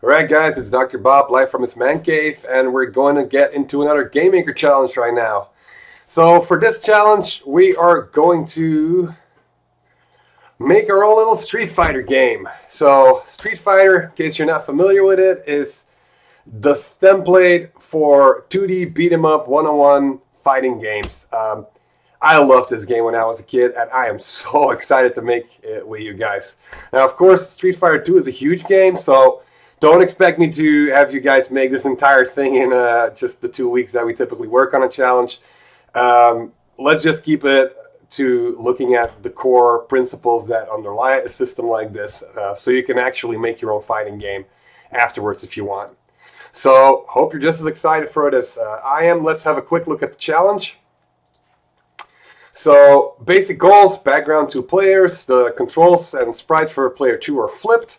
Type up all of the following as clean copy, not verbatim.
Alright guys, it's Dr. Bob live from his man cave, and we're going to get into another Game Maker challenge right now. So for this challenge, we are going to make our own little Street Fighter game. So Street Fighter, in case you're not familiar with it, is the template for 2D beat 'em up one-on-one fighting games. I loved this game when I was a kid, and I am so excited to make it with you guys. Now, of course, Street Fighter 2 is a huge game, so don't expect me to have you guys make this entire thing in just the 2 weeks that we typically work on a challenge. Let's just keep it to looking at the core principles that underlie a system like this, so you can actually make your own fighting game afterwards if you want. So, hope you're just as excited for it as I am. Let's have a quick look at the challenge. So, basic goals: background 2 players, the controls and sprites for player 2 are flipped.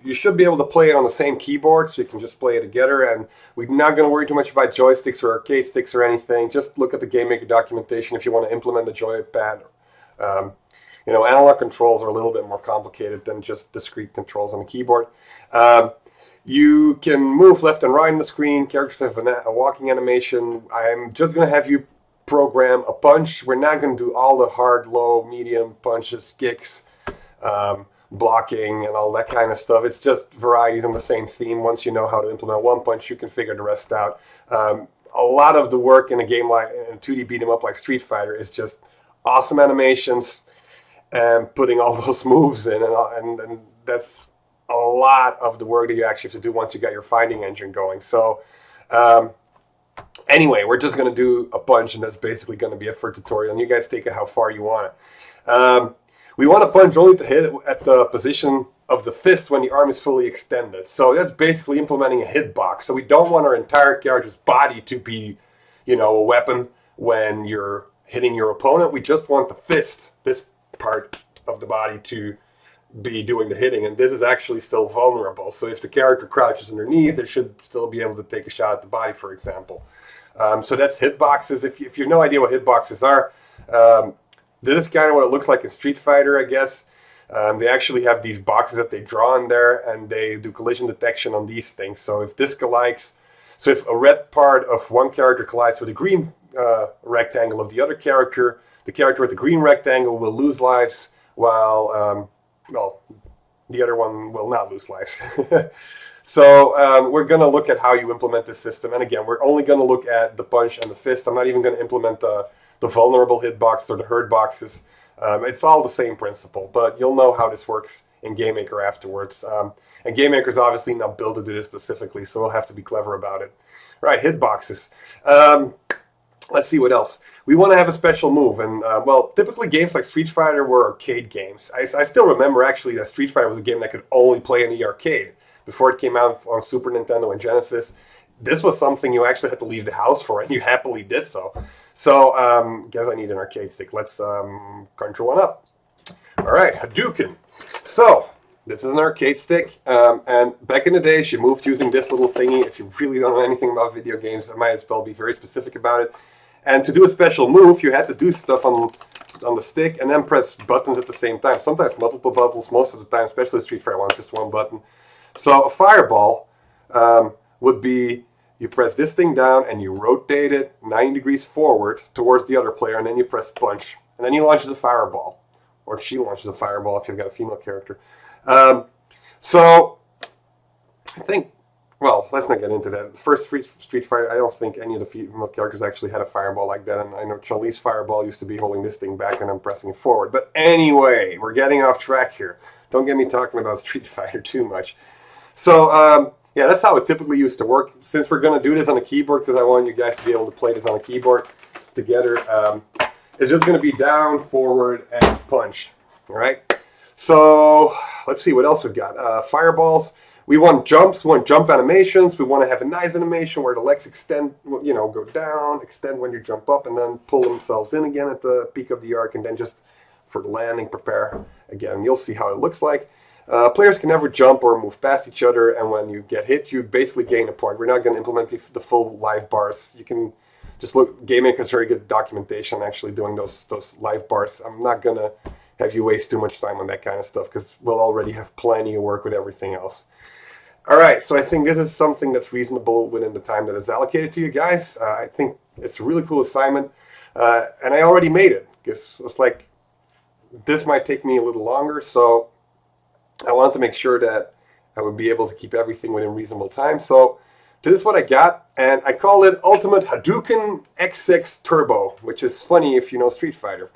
You should be able to play it on the same keyboard, so you can just play it together, and we're not going to worry too much about joysticks or arcade sticks or anything. Just look at the Game Maker documentation if you want to implement the joypad. Analog controls are a little bit more complicated than just discrete controls on the keyboard. You can move left and right on the screen. Characters have a walking animation. I'm just going to have you program a punch. We're not going to do all the hard, low, medium punches, kicks, blocking, and all that kind of stuff. It's just varieties on the same theme. Once you know how to implement one punch, you can figure the rest out. A lot of the work in a game like in 2D beat 'em up like Street Fighter is just awesome animations and putting all those moves in, and that's a lot of the work that you actually have to do once you got your fighting engine going. So anyway, we're just going to do a punch, and that's basically going to be it for a tutorial, and you guys take it how far you want it. We want to punch only to hit at the position of the fist when the arm is fully extended. So that's basically implementing a hitbox. So we don't want our entire character's body to be, a weapon when you're hitting your opponent. We just want the fist, this part of the body, to be doing the hitting. And this is actually still vulnerable. So if the character crouches underneath, it should still be able to take a shot at the body, for example. So that's hitboxes. If you have no idea what hitboxes are, this is kind of what it looks like in Street Fighter, I guess. They actually have these boxes that they draw in there, and they do collision detection on these things. So if if a red part of one character collides with a green rectangle of the other character, the character with the green rectangle will lose lives, while, the other one will not lose lives. So we're going to look at how you implement this system. And again, we're only going to look at the punch and the fist. I'm not even going to implement the vulnerable hitbox or the hurt boxes. It's all the same principle, but you'll know how this works in Game Maker afterwards. And Game Maker is obviously not built to do this specifically, so we'll have to be clever about it. Right, hitboxes. Let's see what else. We want to have a special move, and typically games like Street Fighter were arcade games. I still remember actually that Street Fighter was a game that could only play in the arcade before it came out on Super Nintendo and Genesis. This was something you actually had to leave the house for, and you happily did so. So, guess I need an arcade stick. Let's conjure one up. All right, Hadouken. So, this is an arcade stick, and back in the days, you moved using this little thingy. If you really don't know anything about video games, I might as well be very specific about it. And to do a special move, you had to do stuff on the stick and then press buttons at the same time. Sometimes multiple buttons, most of the time, especially Street Fighter 1, it's just one button. So, a fireball would be: you press this thing down and you rotate it 90 degrees forward towards the other player, and then you press punch. And then he launches a fireball. Or she launches a fireball if you've got a female character. So, I think, let's not get into that. First Street Fighter, I don't think any of the female characters actually had a fireball like that. And I know Chun-Li's fireball used to be holding this thing back and I'm pressing it forward. But anyway, we're getting off track here. Don't get me talking about Street Fighter too much. So, yeah, that's how it typically used to work. Since we're going to do this on a keyboard, because I want you guys to be able to play this on a keyboard together, it's just going to be down, forward, and punch. All right? So, let's see what else we've got. Fireballs. We want jumps. We want jump animations. We want to have a nice animation where the legs extend, go down, extend when you jump up, and then pull themselves in again at the peak of the arc, and then just for the landing, prepare again. You'll see how it looks like. Players can never jump or move past each other, and when you get hit, you basically gain a point. We're not going to implement the full life bars. You can just look. Game Maker has very good documentation actually doing those life bars. I'm not going to have you waste too much time on that kind of stuff because we'll already have plenty of work with everything else. All right, so I think this is something that's reasonable within the time that is allocated to you guys. I think it's a really cool assignment, and I already made it. Because it was like, this might take me a little longer, so I wanted to make sure that I would be able to keep everything within reasonable time. So this is what I got, and I call it Ultimate Hadouken X6 Turbo, which is funny if you know Street Fighter.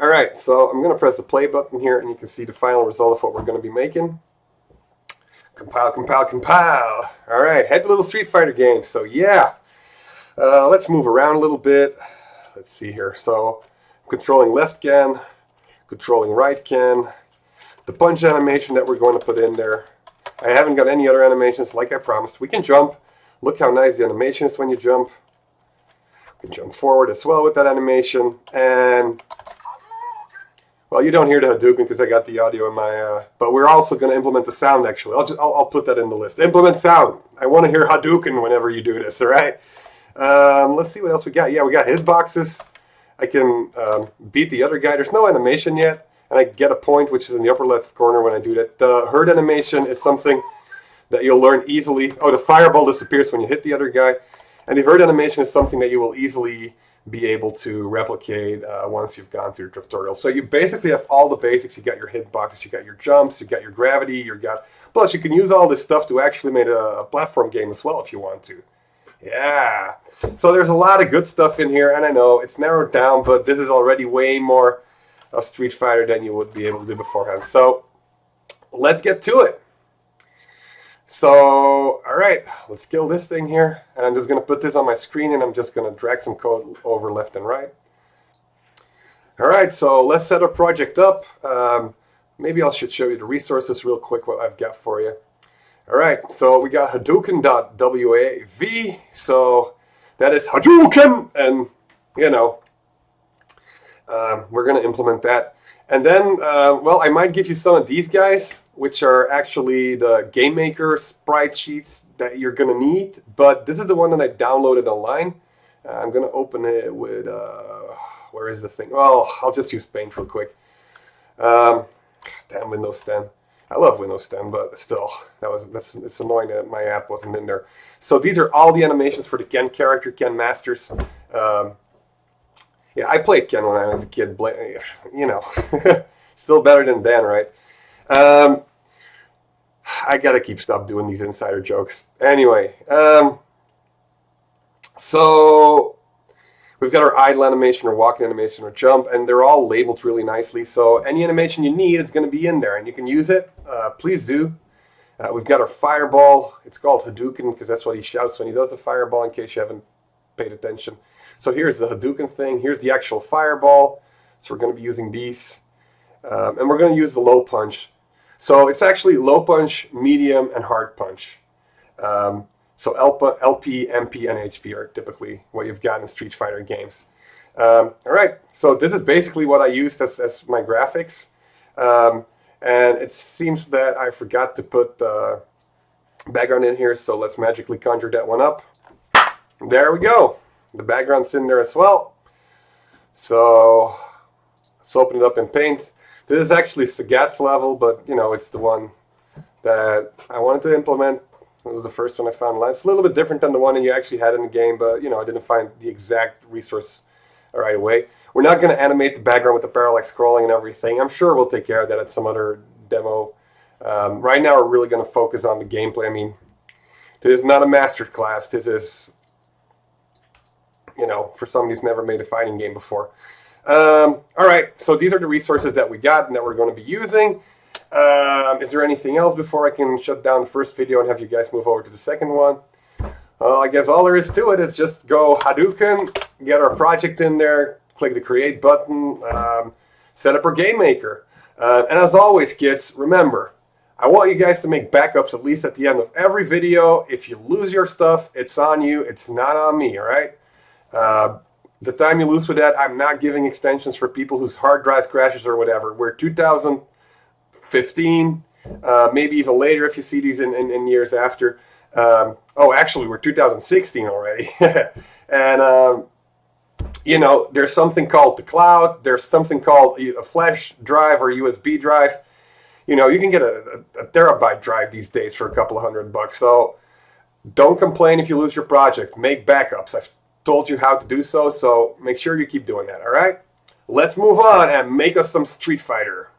All right, so I'm going to press the play button here, and you can see the final result of what we're going to be making. Compile, compile, compile. All right, happy little Street Fighter game. So yeah, let's move around a little bit. Let's see here. So I'm controlling left can, controlling right can. The punch animation that we're going to put in there. I haven't got any other animations like I promised. We can jump. Look how nice the animation is when you jump. We can jump forward as well with that animation. And well, you don't hear the Hadouken because I got the audio in my, but we're also going to implement the sound actually. I'll put that in the list. Implement sound. I want to hear Hadouken whenever you do this, all right? Let's see what else we got. Yeah, we got hitboxes. I can beat the other guy. There's no animation yet, and I get a point, which is in the upper left corner when I do that. The hurt animation is something that you'll learn easily. Oh, the fireball disappears when you hit the other guy. And the hurt animation is something that you will easily be able to replicate once you've gone through the tutorial. So you basically have all the basics. You got your hitboxes, you got your jumps, you got your gravity, plus you can use all this stuff to actually make a platform game as well if you want to. Yeah. So there's a lot of good stuff in here, and I know it's narrowed down, but this is already way more of Street Fighter than you would be able to do beforehand. So let's get to it. So, all right, let's kill this thing here. And I'm just going to put this on my screen, and I'm just going to drag some code over left and right. All right, so let's set our project up. Maybe I should show you the resources real quick, what I've got for you. All right, so we got Hadouken.wav. So that is Hadouken, and, you know, we're going to implement that. And then, well, I might give you some of these guys, which are actually the Game Maker sprite sheets that you're going to need. But this is the one that I downloaded online. I'm going to open it with, where is the thing? Well, I'll just use Paint real quick. Damn Windows 10. I love Windows 10, but still, it's annoying that my app wasn't in there. So these are all the animations for the Ken character, Ken Masters. Yeah, I played Ken when I was a kid. You know, still better than Dan, right? I gotta stop doing these insider jokes. Anyway, so we've got our idle animation, or walking animation, or jump, and they're all labeled really nicely. So any animation you need is going to be in there, and you can use it. Please do. We've got our fireball. It's called Hadouken because that's what he shouts when he does the fireball, in case you haven't paid attention. So here's the Hadouken thing. Here's the actual fireball. So we're going to be using these. And we're going to use the low punch. So it's actually low punch, medium, and hard punch. So LP, MP, and HP are typically what you've got in Street Fighter games. All right, so this is basically what I used as my graphics. And it seems that I forgot to put the background in here, so let's magically conjure that one up. There we go. The background's in there as well. So let's open it up in Paint. This is actually Sagat's level, but you know, it's the one that I wanted to implement. It was the first one I found online. It's a little bit different than the one that you actually had in the game, but you know, I didn't find the exact resource right away. We're not going to animate the background with the parallax scrolling and everything. I'm sure we'll take care of that at some other demo. Right now, we're really going to focus on the gameplay. I mean, this is not a master class. This is, you know, for somebody who's never made a fighting game before. All right, so these are the resources that we got and that we're going to be using. Is there anything else before I can shut down the first video and have you guys move over to the second one? I guess all there is to it is just go Hadouken, get our project in there, click the create button, set up our game maker. And as always, kids, remember, I want you guys to make backups at least at the end of every video. If you lose your stuff, it's on you. It's not on me, all right? The time you lose with that, I'm not giving extensions for people whose hard drive crashes or whatever. We're 2015, maybe even later if you see these in years after. Oh, actually, we're 2016 already. And, you know, there's something called the cloud. There's something called a flash drive or USB drive. You know, you can get a terabyte drive these days for a couple of $100. So don't complain if you lose your project. Make backups. I've told you how to do so, so make sure you keep doing that, all right? Let's move on and make us some Street Fighter.